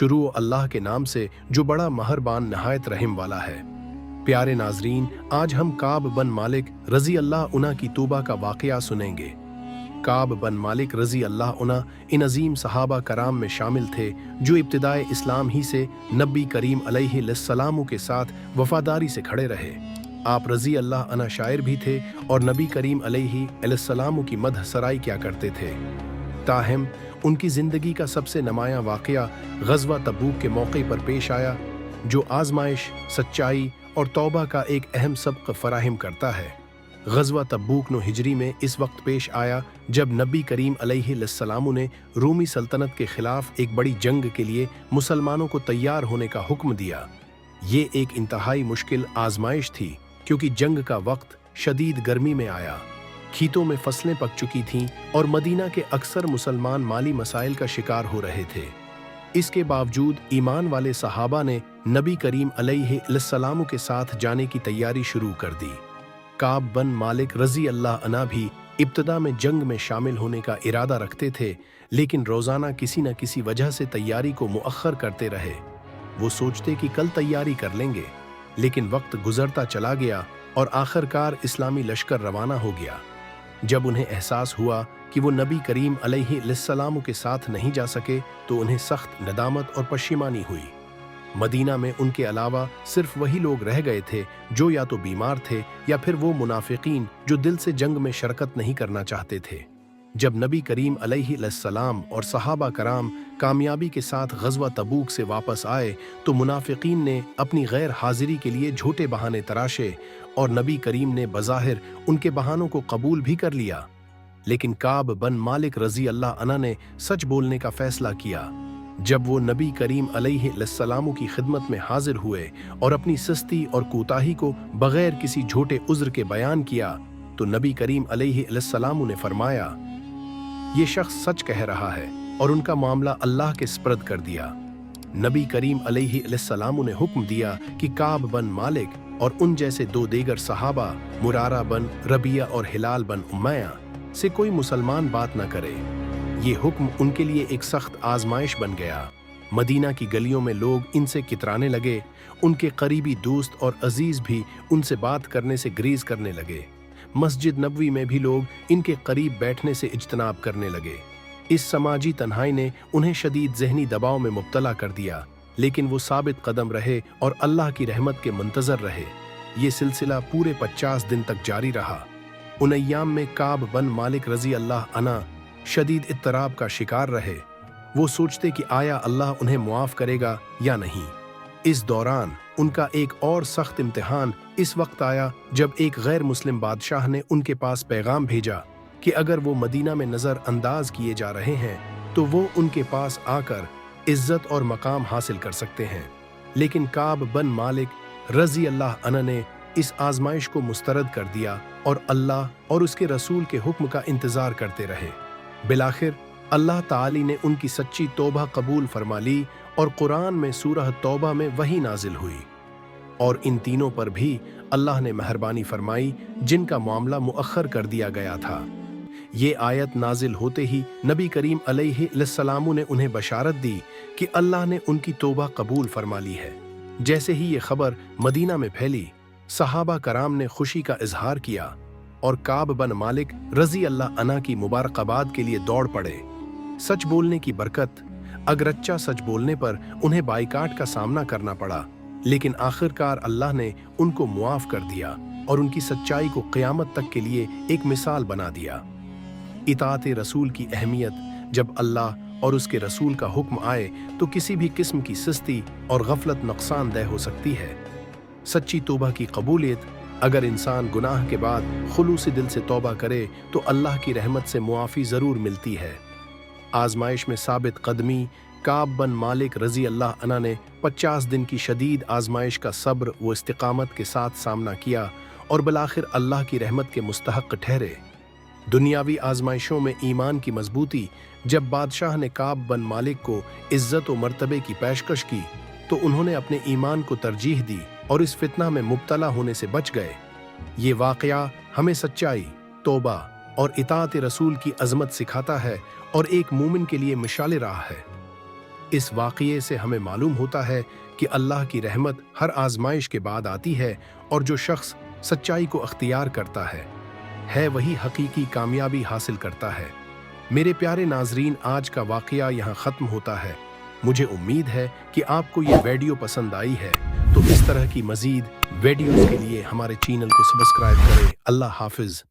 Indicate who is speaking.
Speaker 1: शुरू अल्लाह के नाम से जो बड़ा महरबान नहायत रहम वाला है। प्यारे नाजरीन, आज हम काब बन मालिक रजी अल्लाह उन्हा की तौबा का वाक़या सुनेंगे। काब बन मालिक रजी अल्लाह उन्हा इन अजीम सहाबा कराम में शामिल थे जो इब्तिदाए इस्लाम ही से नबी करीम अलैहिस्सलाम के साथ वफादारी से खड़े रहे। आप रजी अल्लाह अन्हा शायर भी थे और नबी करीम अलैहिस्सलाम की मदह सराई क्या करते थे। ताहम उनकी ज़िंदगी का सबसे नुमायां वाक़या ग़ज़वा तबूक के मौके पर पेश आया, जो आज़माइश, सच्चाई और तौबा का एक अहम सबक फ़राहम करता है। ग़ज़वा तबूक 9 हिजरी में इस वक्त पेश आया जब नबी करीम अलैहिस्सलाम ने रूमी सल्तनत के ख़िलाफ़ एक बड़ी जंग के लिए मुसलमानों को तैयार होने का हुक्म दिया। ये एक इंतहाई मुश्किल आज़माइश थी क्योंकि जंग का वक्त शदीद गर्मी में आया, खेतों में फसलें पक चुकी थीं और मदीना के अक्सर मुसलमान माली मसाइल का शिकार हो रहे थे। इसके बावजूद ईमान वाले सहाबा ने नबी करीम अलैहिस्सलाम के साथ जाने की तैयारी शुरू कर दी। काब बन मालिक रजी अल्लाह अन्हा भी इब्तिदा में जंग में शामिल होने का इरादा रखते थे, लेकिन रोज़ाना किसी न किसी वजह से तैयारी को मुअख्खर करते रहे। वो सोचते कि कल तैयारी कर लेंगे, लेकिन वक्त गुजरता चला गया और आखिरकार इस्लामी लश्कर रवाना हो गया। जब उन्हें एहसास हुआ कि वो नबी करीम अलैहिस्सलाम के साथ नहीं जा सके तो उन्हें सख्त नदामत और पश्चिमानी हुई। मदीना में उनके अलावा सिर्फ वही लोग रह गए थे जो या तो बीमार थे या फिर वो मुनाफिकीन जो दिल से जंग में शरकत नहीं करना चाहते थे। जब नबी करीम अलैहिस्सलाम और सहाबा कराम कामयाबी के साथ ग़ज़वा तबूक से वापस आए तो मुनाफिकीन ने अपनी गैर हाजिरी के लिए झूठे बहाने तराशे और नबी करीम ने बज़ाहिर उनके बहानों को कबूल भी कर लिया। लेकिन काब बन मालिक रजी अल्लाह अन्हा ने सच बोलने का फैसला किया। जब वो नबी करीम अलैहिस्सलाम की खिदमत में हाजिर हुए और अपनी सस्ती और कोताही को बगैर किसी झूठे उज़्र के बयान किया तो नबी करीम अलैहिस्सलाम ने फरमाया, ये शख्स सच कह रहा है, और उनका मामला अल्लाह के स्पर्द कर दिया। नबी करीम अलैहिस्सलाम ने हुक्म दिया कि काब बन मालिक और उन जैसे 2 दीगर सहाबा मुरारा बन रबिया और हिलाल बन उमैया से कोई मुसलमान बात न करे। ये हुक्म उनके लिए एक सख्त आजमाइश बन गया। मदीना की गलियों में लोग इनसे कितराने लगे। उनके करीबी दोस्त और अजीज भी उनसे बात करने से ग्रीज करने लगे। मस्जिद नबवी में भी लोग इनके करीब बैठने से इज्तनाब करने लगे। इस समाजी तन्हाई ने उन्हें शदीद ज़हनी दबाव में मुब्तला कर दिया, लेकिन वो साबित कदम रहे और अल्लाह की रहमत के मुंतज़र रहे। ये सिलसिला पूरे 50 दिन तक जारी रहा। उन अय्याम में काब बन मालिक रजी अल्लाह अन्हा शदीद इत्तराब का शिकार रहे। वो सोचते कि आया अल्लाह उन्हें मुआफ़ करेगा या नहीं। इस दौरान उनका एक और सख्त इम्तिहान इस वक्त आया जब एक गैर मुस्लिम बादशाह ने उनके पास पैगाम भेजा कि अगर वो मदीना में नज़र अंदाज किए जा रहे हैं तो वो उनके पास आकर इज्जत और मकाम हासिल कर सकते हैं। लेकिन काब बन मालिक रजी अल्लाह अन्हा ने इस आजमाइश को मुस्तरद कर दिया और अल्लाह और उसके रसूल के हुक्म का इंतज़ार करते रहे। बिलाखिर अल्लाह ताली ने उनकी सच्ची तौबा कबूल फरमा ली और कुरान में सूरह तौबा में वही नाजिल हुई। और इन तीनों पर भी अल्लाह ने मेहरबानी फरमाई जिनका मामला मुअख्खर कर दिया गया था। ये आयत नाजिल होते ही नबी करीम अलैहिस्सलाम ने उन्हें बशारत दी कि अल्लाह ने उनकी तौबा कबूल फरमा ली है। जैसे ही ये खबर मदीना में फैली, सहाबा कराम ने खुशी का इजहार किया और काब बन मालिक रजी अल्लाह अन्हा की मुबारकबाद के लिए दौड़ पड़े। सच बोलने की बरकत। अगरच्चा सच बोलने पर उन्हें बाइकाट का सामना करना पड़ा, लेकिन आखिरकार अल्लाह ने उनको मुआफ कर दिया और उनकी सच्चाई को क़यामत तक के लिए एक मिसाल बना दिया। इताअत रसूल की अहमियत। जब अल्लाह और उसके रसूल का हुक्म आए तो किसी भी किस्म की सुस्ती और गफलत नुकसानदेह हो सकती है। सच्ची तौबा की कबूलियत। अगर इंसान गुनाह के बाद खुलूसी दिल से तौबा करे तो अल्लाह की रहमत से मुआफ़ी ज़रूर मिलती है। आजमाइश में साबित कदमी। काब बन मालिक रजी अल्लाह अन्हा ने 50 दिन की शदीद आजमाइश का सब्र व इस्तिकामत के साथ सामना किया और बिलाखिर अल्लाह की रहमत के मुस्तहक ठहरे। दुनियावी आजमाइशों में ईमान की मजबूती। जब बादशाह ने काब बन मालिक को इज्जत व मर्तबे की पेशकश की तो उन्होंने अपने ईमान को तरजीह दी और इस फितना में मुब्तला होने से बच गए। ये वाक़या हमें सच्चाई, तौबा और इताअत रसूल की अज़मत सिखाता है और एक मोमिन के लिए मिसाल राह है। इस वाक़ये से हमें मालूम होता है कि अल्लाह की रहमत हर आजमाइश के बाद आती है और जो शख्स सच्चाई को अख्तियार करता है वही हकीकी कामयाबी हासिल करता है। मेरे प्यारे नाजरीन, आज का वाक़या यहाँ ख़त्म होता है। मुझे उम्मीद है कि आपको ये वीडियो पसंद आई है, तो इस तरह की मज़ीद वीडियोज़ के लिए हमारे चैनल को सब्सक्राइब करें। अल्लाह हाफ़िज़।